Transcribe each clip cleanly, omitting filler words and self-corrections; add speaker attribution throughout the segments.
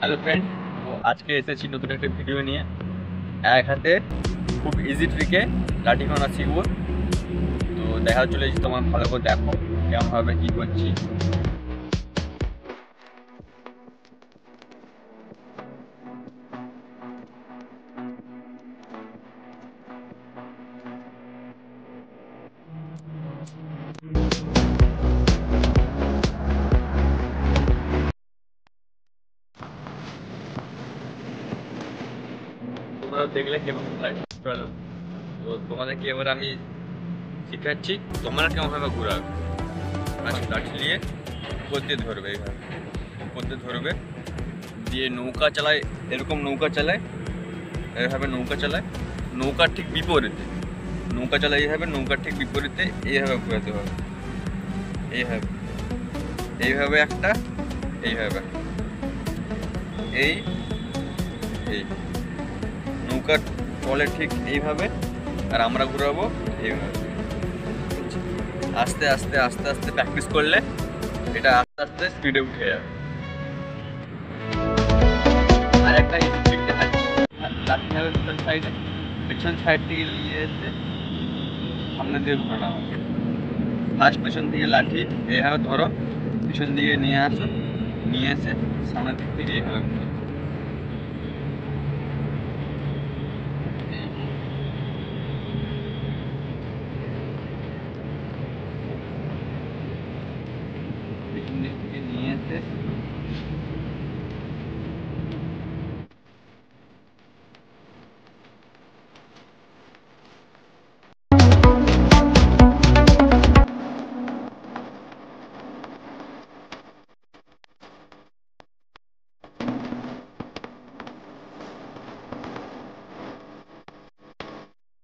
Speaker 1: Hello friend, তো আজকে এসেছি নতুন একটা ভিডিও নিয়ে। এক হাতে খুব ইজি ট্রিকে লাঠি ঘোরা শিখবো। তো দেখা চলে এসেছি, তোমার ভালো করে দেখো কেমনভাবে কী করছি। তোমরা দেখলে কেমন লাগে চলো। তো তোমাদেরকে এবার আমি শিখাচ্ছি তোমরা কেমনভাবে ঘোরাবে। লাঠি নিয়ে উপর দিয়ে ধরবে, এইভাবে উপর দিয়ে ধরবে, দিয়ে নৌকা চালায়, এরকম নৌকা চালায়, এইভাবে নৌকা চালায়, নৌকার ঠিক বিপরীতে নৌকা চালায়, এইভাবে নৌকার ঠিক বিপরীতে এইভাবে ঘোরাতে হবে। এইভাবে এইভাবে একটা, এইভাবে এই এই নৌকার তলে ঠিক এইভাবে, আর আমরা ঘুরাবো এইভাবে। আস্তে আস্তে আস্তে আস্তে প্র্যাকটিস করলে এটা আস্তে আস্তে স্পিডে উঠে যাবে। আর একটা লাঠি হবে পেছন সাইডে, পেছন সাইড থেকে নিয়ে এসে সামনে দিয়ে ঘোরানো হবে। ফার্স্ট পেছন থেকে লাঠি এইভাবে ধরো, পিছন দিকে নিয়ে আসো, নিয়ে এসে সামনের দিক থেকে এইভাবে ঘোরাও। পিছন দিক থেকে নিয়ে এসে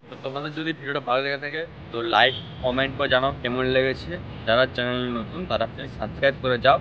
Speaker 1: তো তোমাদের যদি ভিডিওটা ভালো লেগে থাকে তো লাইক কমেন্ট করে জানাও কেমন লেগেছে। যারা চ্যানেল নতুন তারা সাবস্ক্রাইব করে যাও।